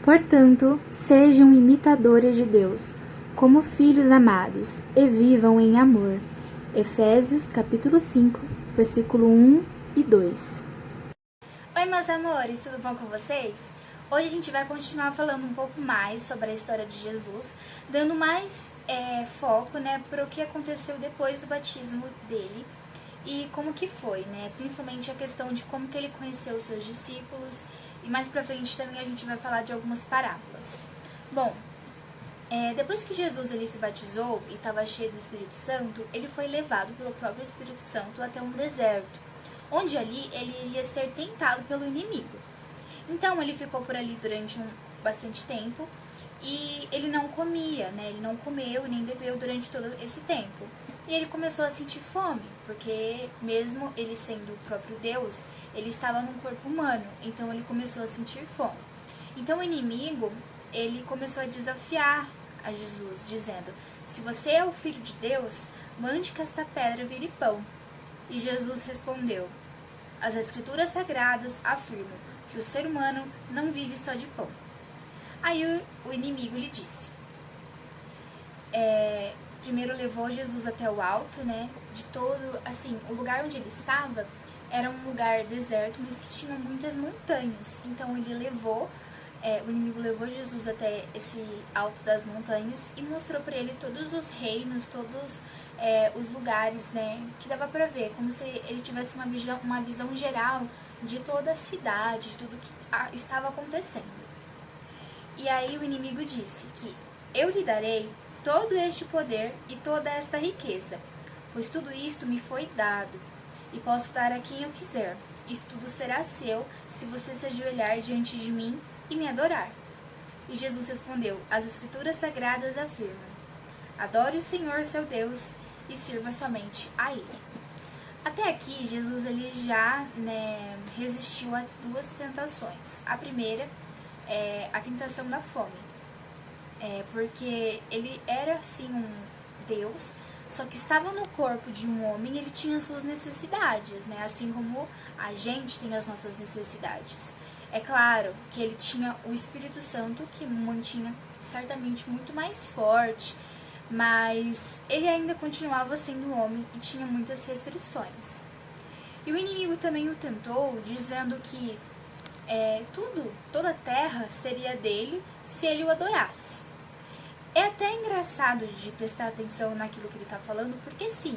Portanto, sejam imitadores de Deus, como filhos amados, e vivam em amor. Efésios, capítulo 5, versículo 1 e 2. Oi, meus amores, tudo bom com vocês? Hoje a gente vai continuar falando um pouco mais sobre a história de Jesus, dando mais foco, para o que aconteceu depois do batismo dele e como que foi, principalmente a questão de como que ele conheceu os seus discípulos, e mais pra frente também a gente vai falar de algumas parábolas. Bom, depois que Jesus ele se batizou e estava cheio do Espírito Santo, ele foi levado pelo próprio Espírito Santo até um deserto, onde ali ele ia ser tentado pelo inimigo. Então ele ficou por ali durante bastante tempo e ele não comia, ele não comeu nem bebeu durante todo esse tempo. E ele começou a sentir fome, porque mesmo ele sendo o próprio Deus, ele estava num corpo humano, então ele começou a sentir fome. Então o inimigo, ele começou a desafiar a Jesus, dizendo: se você é o Filho de Deus, mande que esta pedra vire pão. E Jesus respondeu: as Escrituras Sagradas afirmam que o ser humano não vive só de pão. Aí o inimigo lhe disse, primeiro levou Jesus até o alto, de todo, assim, o lugar onde ele estava era um lugar deserto, mas que tinha muitas montanhas. Então ele o inimigo levou Jesus até esse alto das montanhas e mostrou para ele todos os reinos, todos os lugares, que dava para ver, como se ele tivesse uma visão geral de toda a cidade, de tudo que estava acontecendo. E aí o inimigo disse que eu lhe darei todo este poder e toda esta riqueza, pois tudo isto me foi dado, e posso dar a quem eu quiser. Isso tudo será seu, se você se ajoelhar diante de mim e me adorar. E Jesus respondeu: as Escrituras Sagradas afirmam: adore o Senhor seu Deus e sirva somente a Ele. Até aqui, Jesus ele já resistiu a duas tentações. A primeira é a tentação da fome, porque ele era sim um Deus, só que estava no corpo de um homem, ele tinha suas necessidades, assim como a gente tem as nossas necessidades. É claro que ele tinha o Espírito Santo, que mantinha certamente muito mais forte, mas ele ainda continuava sendo homem e tinha muitas restrições. E o inimigo também o tentou, dizendo que toda a terra seria dele se ele o adorasse. É até engraçado de prestar atenção naquilo que ele está falando, porque sim,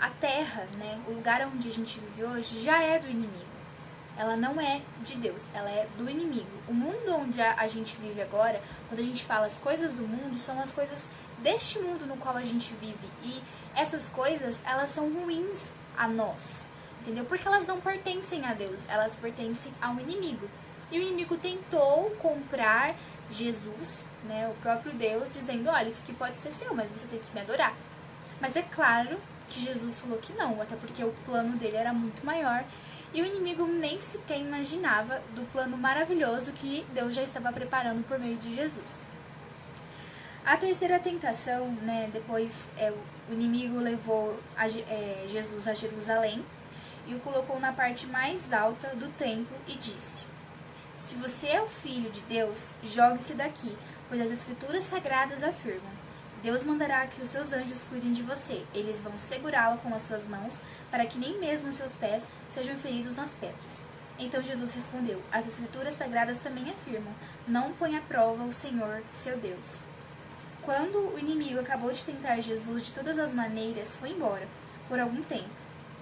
a terra, o lugar onde a gente vive hoje, já é do inimigo. Ela não é de Deus, ela é do inimigo. O mundo onde a gente vive agora, quando a gente fala as coisas do mundo, são as coisas deste mundo no qual a gente vive. E essas coisas, elas são ruins a nós, entendeu? Porque elas não pertencem a Deus, elas pertencem ao inimigo. E o inimigo tentou comprar Jesus, o próprio Deus, dizendo: olha, isso aqui pode ser seu, mas você tem que me adorar. Mas é claro que Jesus falou que não, até porque o plano dele era muito maior. E o inimigo nem sequer imaginava do plano maravilhoso que Deus já estava preparando por meio de Jesus. A terceira tentação, depois o inimigo levou Jesus a Jerusalém e o colocou na parte mais alta do templo e disse: se você é o Filho de Deus, jogue-se daqui, pois as Escrituras Sagradas afirmam: Deus mandará que os seus anjos cuidem de você. Eles vão segurá-lo com as suas mãos, para que nem mesmo os seus pés sejam feridos nas pedras. Então Jesus respondeu: as Escrituras Sagradas também afirmam: não põe à prova o Senhor, seu Deus. Quando o inimigo acabou de tentar Jesus de todas as maneiras, foi embora, por algum tempo.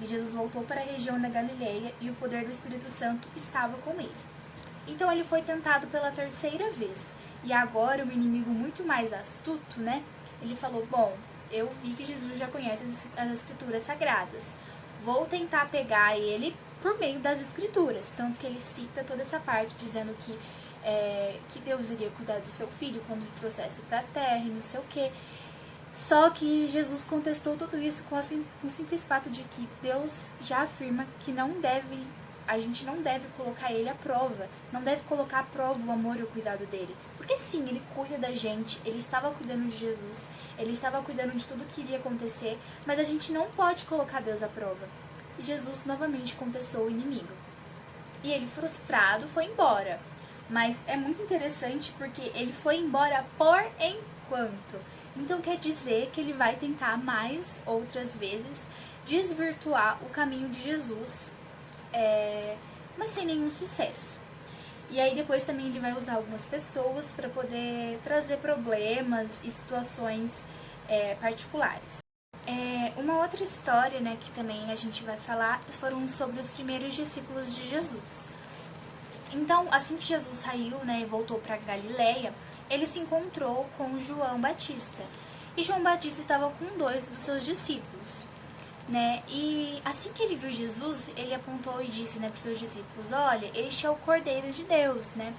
E Jesus voltou para a região da Galileia e o poder do Espírito Santo estava com ele. Então ele foi tentado pela terceira vez. E agora o inimigo, muito mais astuto, ele falou: bom, eu vi que Jesus já conhece as Escrituras Sagradas. Vou tentar pegar ele por meio das Escrituras. Tanto que ele cita toda essa parte, dizendo que Deus iria cuidar do seu filho quando o trouxesse para a terra e não sei o quê. Só que Jesus contestou tudo isso com o simples fato de que Deus já afirma que a gente não deve colocar ele à prova, não deve colocar à prova o amor e o cuidado dele, Porque sim, ele cuida da gente, ele estava cuidando de Jesus, ele estava cuidando de tudo que iria acontecer, mas a gente não pode colocar Deus à prova. E Jesus novamente contestou o inimigo. E ele, frustrado, foi embora. Mas é muito interessante porque ele foi embora por enquanto. Então quer dizer que ele vai tentar mais outras vezes desvirtuar o caminho de Jesus, mas sem nenhum sucesso. E aí depois também ele vai usar algumas pessoas para poder trazer problemas e situações particulares. Uma outra história, né, que também a gente vai falar foram sobre os primeiros discípulos de Jesus. Então, assim que Jesus saiu, né, e voltou para Galileia, ele se encontrou com João Batista. E João Batista estava com 2 dos seus discípulos, né? E assim que ele viu Jesus, ele apontou e disse, né, para os seus discípulos: olha, este é o Cordeiro de Deus, né?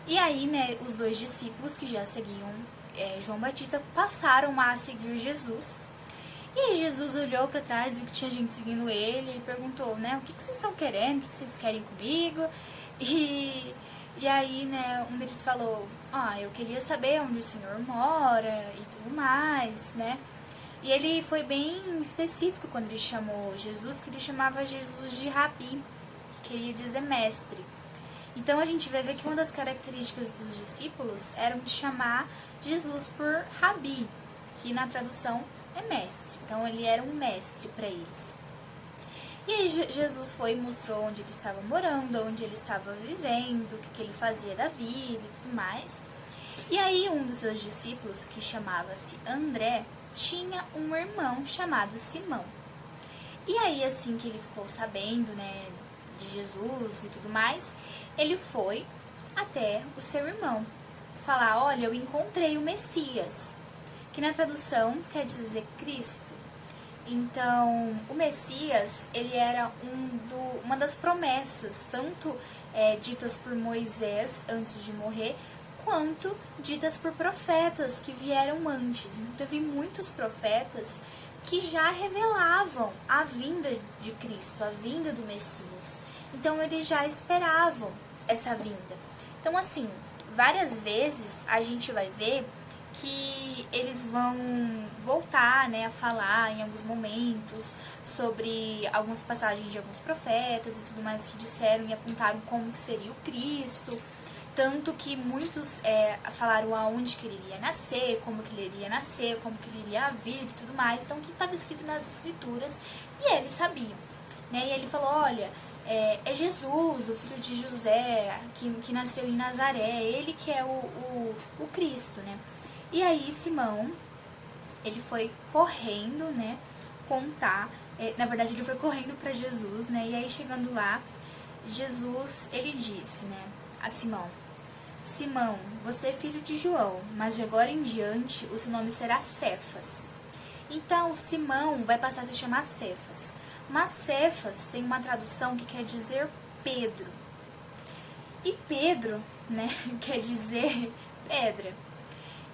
E aí, né, os 2 discípulos que já seguiam João Batista passaram a seguir Jesus. E aí Jesus olhou para trás, viu que tinha gente seguindo ele e perguntou, né, o que vocês estão querendo, o que vocês querem comigo? E aí, né, um deles falou, eu queria saber onde o Senhor mora e tudo mais, né? E ele foi bem específico quando ele chamou Jesus, que ele chamava Jesus de Rabi, que queria dizer mestre. Então a gente vai ver que uma das características dos discípulos era de chamar Jesus por Rabi, que na tradução é mestre. Então ele era um mestre para eles. E aí Jesus foi e mostrou onde ele estava morando, onde ele estava vivendo, o que ele fazia da vida e tudo mais. E aí um dos seus discípulos, que chamava-se André, tinha um irmão chamado Simão. E aí, assim que ele ficou sabendo, né, de Jesus e tudo mais, ele foi até o seu irmão falar, olha, eu encontrei o Messias, que na tradução quer dizer Cristo. Então, o Messias, ele era uma das promessas, tanto ditas por Moisés antes de morrer, quanto ditas por profetas que vieram antes. Então, teve muitos profetas que já revelavam a vinda de Cristo, a vinda do Messias. Então, eles já esperavam essa vinda. Então, assim, várias vezes a gente vai ver que eles vão voltar, né, a falar em alguns momentos sobre algumas passagens de alguns profetas e tudo mais que disseram e apontaram como que seria o Cristo. Tanto que muitos falaram aonde que ele iria nascer, como que ele iria nascer, como que ele iria vir e tudo mais. Então, tudo estava escrito nas escrituras e eles sabiam, né? E ele falou, olha, é Jesus, o filho de José, que nasceu em Nazaré, ele que é o Cristo, né? E aí, Simão, ele foi correndo, né, contar, na verdade, ele foi correndo para Jesus, né? E aí, chegando lá, Jesus, ele disse, né, a Simão, Simão, você é filho de João, mas de agora em diante o seu nome será Cefas. Então, Simão vai passar a se chamar Cefas. Mas Cefas tem uma tradução que quer dizer Pedro. E Pedro, né, quer dizer pedra.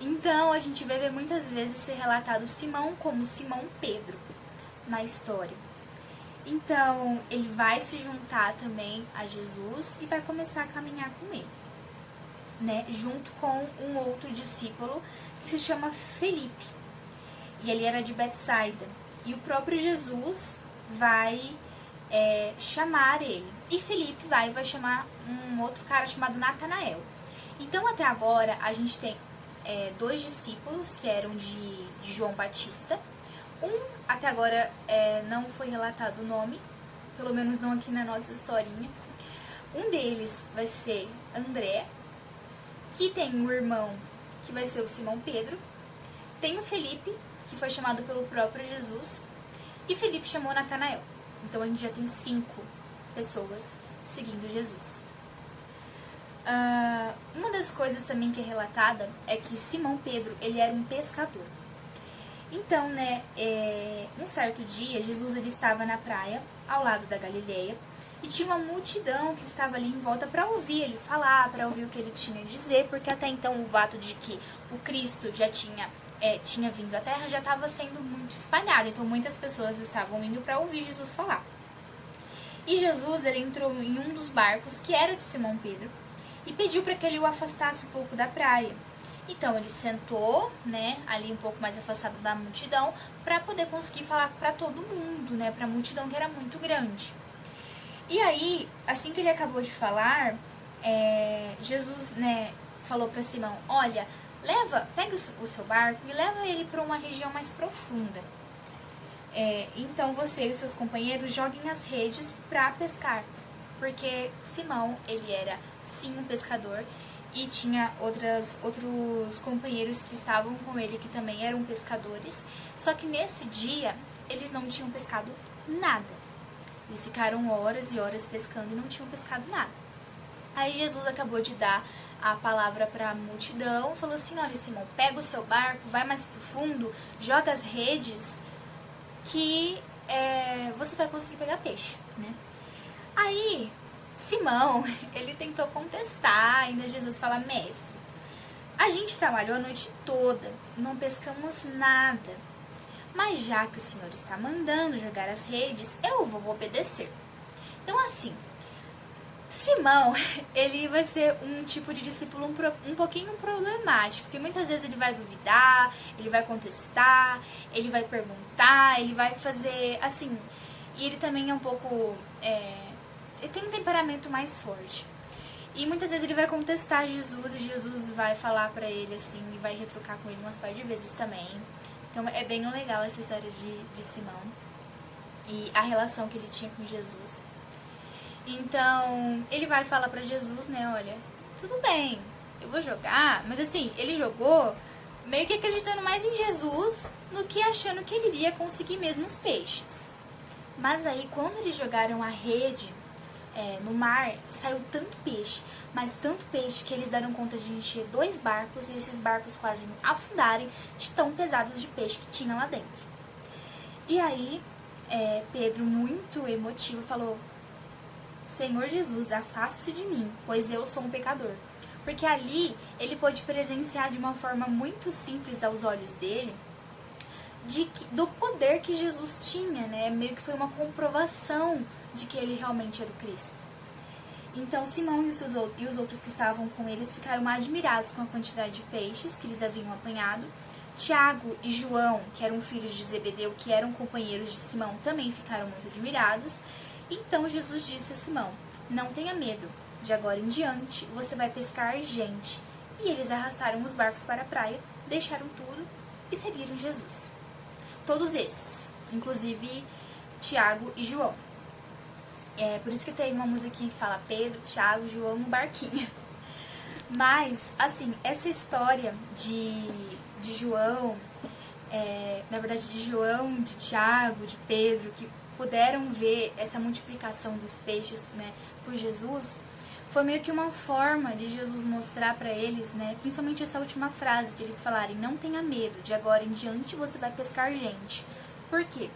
Então, a gente vai ver muitas vezes ser relatado Simão como Simão Pedro na história. Então, ele vai se juntar também a Jesus e vai começar a caminhar com ele, né? Junto com um outro discípulo que se chama Felipe. E ele era de Betsaida. E o próprio Jesus vai chamar ele. E Felipe vai chamar um outro cara chamado Natanael. Então, até agora, a gente tem 2 discípulos que eram de João Batista. Até agora, não foi relatado o nome, pelo menos não aqui na nossa historinha. Um deles vai ser André, que tem um irmão que vai ser o Simão Pedro. Tem o Felipe, que foi chamado pelo próprio Jesus. E Felipe chamou Natanael. Então, a gente já tem 5 pessoas seguindo Jesus. Uma das coisas também que é relatada é que Simão Pedro, ele era um pescador. Então, né, um certo dia, Jesus ele estava na praia, ao lado da Galileia, e tinha uma multidão que estava ali em volta para ouvir ele falar, para ouvir o que ele tinha a dizer, porque até então o fato de que o Cristo já tinha vindo à Terra já estava sendo muito espalhado, então muitas pessoas estavam indo para ouvir Jesus falar. E Jesus ele entrou em um dos barcos, que era de Simão Pedro, e pediu para que ele o afastasse um pouco da praia. Então ele sentou, né, ali um pouco mais afastado da multidão, para poder conseguir falar para todo mundo, né, para a multidão que era muito grande. E aí, assim que ele acabou de falar, Jesus, né, falou para Simão: olha, pega o seu barco e leva ele para uma região mais profunda. Então você e os seus companheiros joguem as redes para pescar, porque Simão, ele era sim um pescador e tinha outros companheiros que estavam com ele que também eram pescadores, só que nesse dia eles não tinham pescado nada. Eles ficaram horas e horas pescando e não tinham pescado nada. Aí Jesus acabou de dar a palavra para a multidão, falou assim: olha, Simão, pega o seu barco, vai mais pro fundo, joga as redes, que você vai conseguir pegar peixe, né? Aí, Simão, ele tentou contestar, ainda Jesus fala: mestre, a gente trabalhou a noite toda, não pescamos nada, mas já que o Senhor está mandando jogar as redes, eu vou obedecer. Então, assim, Simão, ele vai ser um tipo de discípulo um pouquinho problemático, porque muitas vezes ele vai duvidar, ele vai contestar, ele vai perguntar, ele vai fazer, assim, e ele também é um pouco, ele tem um temperamento mais forte. E muitas vezes ele vai contestar Jesus e Jesus vai falar pra ele, assim, e vai retrucar com ele umas par de vezes também. Então é bem legal essa história de Simão e a relação que ele tinha com Jesus. Então, ele vai falar pra Jesus, né, olha, tudo bem, eu vou jogar, mas assim, ele jogou meio que acreditando mais em Jesus do que achando que ele iria conseguir mesmo os peixes. Mas aí, quando eles jogaram a rede no mar, saiu tanto peixe, mas tanto peixe que eles deram conta de encher 2 barcos e esses barcos quase afundarem de tão pesados de peixe que tinha lá dentro. E aí, Pedro, muito emotivo, falou: Senhor Jesus, afaste-se de mim, pois eu sou um pecador. Porque ali ele pôde presenciar de uma forma muito simples aos olhos dele do poder que Jesus tinha, né? Meio que foi uma comprovação de que ele realmente era o Cristo. Então Simão e os outros que estavam com eles ficaram admirados com a quantidade de peixes que eles haviam apanhado. Tiago e João, que eram filhos de Zebedeu, que eram companheiros de Simão, também ficaram muito admirados. Então Jesus disse a Simão: não tenha medo, de agora em diante você vai pescar gente. E eles arrastaram os barcos para a praia, deixaram tudo e seguiram Jesus. Todos esses, inclusive Tiago e João. Por isso que tem uma musiquinha que fala Pedro, Tiago e João no barquinho. Mas, assim, essa história de João, na verdade de João, de Tiago, de Pedro, que puderam ver essa multiplicação dos peixes, né, por Jesus, foi meio que uma forma de Jesus mostrar para eles, né, principalmente essa última frase, de eles falarem: não tenha medo, de agora em diante você vai pescar gente. Por quê?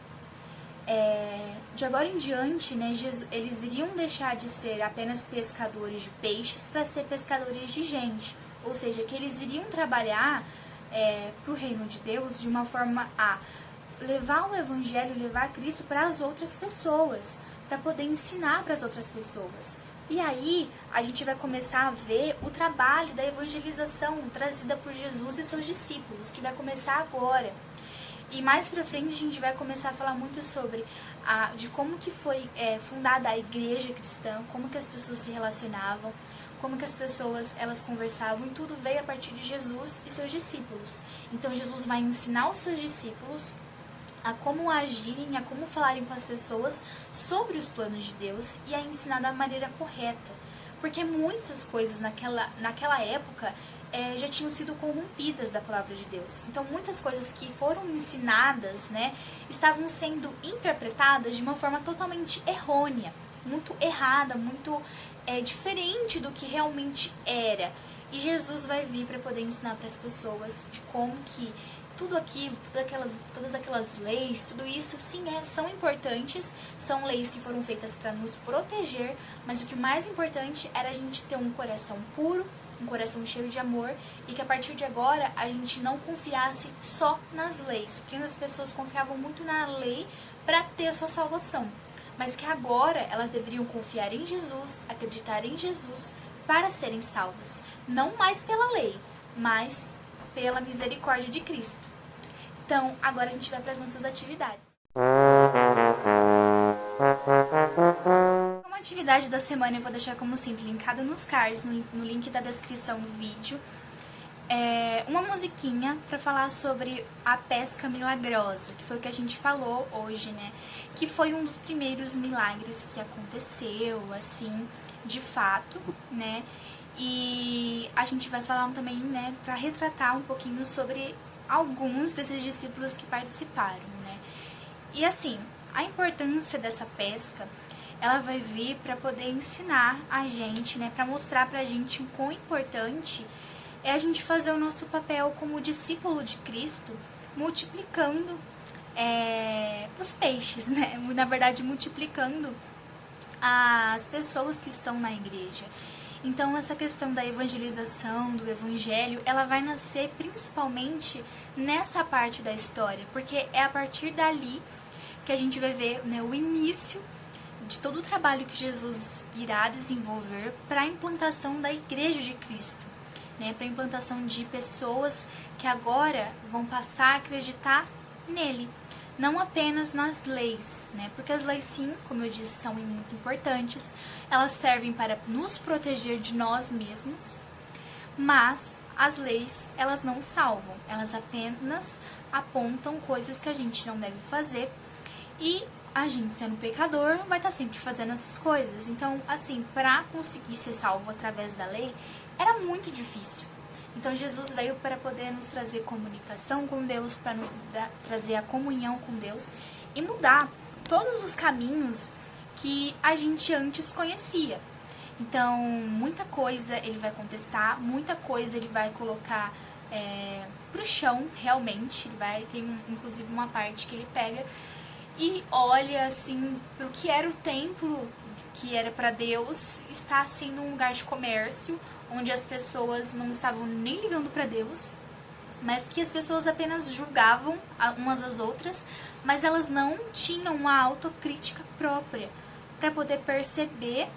De agora em diante, né, eles iriam deixar de ser apenas pescadores de peixes para ser pescadores de gente. Ou seja, que eles iriam trabalhar para o reino de Deus de uma forma a levar o evangelho, levar Cristo para as outras pessoas, para poder ensinar para as outras pessoas. E aí a gente vai começar a ver o trabalho da evangelização trazida por Jesus e seus discípulos, que vai começar agora. E mais pra frente a gente vai começar a falar muito sobre de como que foi fundada a igreja cristã, como que as pessoas se relacionavam, como que as pessoas elas conversavam, e tudo veio a partir de Jesus e seus discípulos. Então Jesus vai ensinar os seus discípulos a como agirem, a como falarem com as pessoas sobre os planos de Deus e a ensinar da maneira correta. Porque muitas coisas naquela época já tinham sido corrompidas da palavra de Deus. Então muitas coisas que foram ensinadas, né, estavam sendo interpretadas de uma forma totalmente errônea, muito errada, muito diferente do que realmente era. E Jesus vai vir para poder ensinar para as pessoas de como que tudo aquilo, todas aquelas leis, tudo isso, sim, são importantes, são leis que foram feitas para nos proteger, mas o que mais importante era a gente ter um coração puro, um coração cheio de amor, e que a partir de agora a gente não confiasse só nas leis, porque as pessoas confiavam muito na lei para ter a sua salvação, mas que agora elas deveriam confiar em Jesus, acreditar em Jesus, para serem salvas, não mais pela lei, mas pela misericórdia de Cristo. Então, agora a gente vai para as nossas atividades. Como atividade da semana, eu vou deixar como sempre linkado nos cards, no link da descrição do vídeo, uma musiquinha para falar sobre a pesca milagrosa, que foi o que a gente falou hoje, né? Que foi um dos primeiros milagres que aconteceu, assim, de fato, né? E a gente vai falar também, né, para retratar um pouquinho sobre alguns desses discípulos que participaram, né? E assim, a importância dessa pesca, ela vai vir para poder ensinar a gente, né, para mostrar pra gente o quão importante é a gente fazer o nosso papel como discípulo de Cristo, multiplicando os peixes, né? Na verdade, multiplicando as pessoas que estão na igreja. Então, essa questão da evangelização, do evangelho, ela vai nascer principalmente nessa parte da história, porque é a partir dali que a gente vai ver, né, o início de todo o trabalho que Jesus irá desenvolver para a implantação da Igreja de Cristo, né, para a implantação de pessoas que agora vão passar a acreditar nele, não apenas nas leis, né, porque as leis, sim, como eu disse, são muito importantes, elas servem para nos proteger de nós mesmos, mas as leis, elas não salvam, elas apenas apontam coisas que a gente não deve fazer, e a gente, sendo pecador, vai estar sempre fazendo essas coisas. Então, assim, para conseguir ser salvo através da lei, era muito difícil. Então, Jesus veio para poder nos trazer comunicação com Deus, para nos trazer a comunhão com Deus e mudar todos os caminhos que a gente antes conhecia. Então, muita coisa ele vai contestar, muita coisa ele vai colocar pro chão, realmente. Ele vai ter, inclusive, uma parte que ele pega e olha, assim, pro que era o templo, que era para Deus, está sendo um lugar de comércio, onde as pessoas não estavam nem ligando para Deus, mas que as pessoas apenas julgavam umas às outras, mas elas não tinham uma autocrítica própria para poder perceber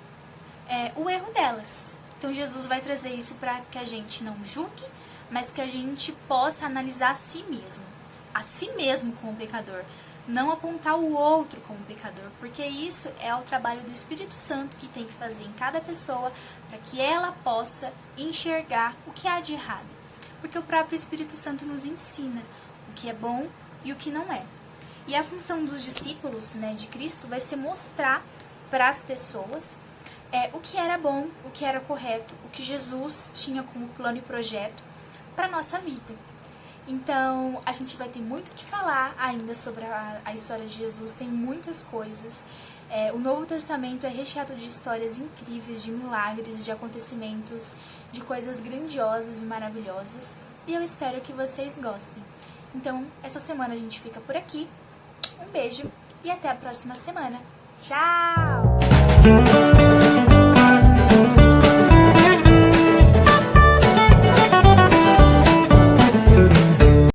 o erro delas. Então Jesus vai trazer isso para que a gente não julgue, mas que a gente possa analisar a si mesmo como pecador. Não apontar o outro como pecador, porque isso é o trabalho do Espírito Santo que tem que fazer em cada pessoa para que ela possa enxergar o que há de errado. Porque o próprio Espírito Santo nos ensina o que é bom e o que não é. E a função dos discípulos, né, de Cristo vai ser mostrar para as pessoas o que era bom, o que era correto, o que Jesus tinha como plano e projeto para a nossa vida. Então, a gente vai ter muito o que falar ainda sobre a história de Jesus, tem muitas coisas. O Novo Testamento é recheado de histórias incríveis, de milagres, de acontecimentos, de coisas grandiosas e maravilhosas. E eu espero que vocês gostem. Então, essa semana a gente fica por aqui. Um beijo e até a próxima semana. Tchau!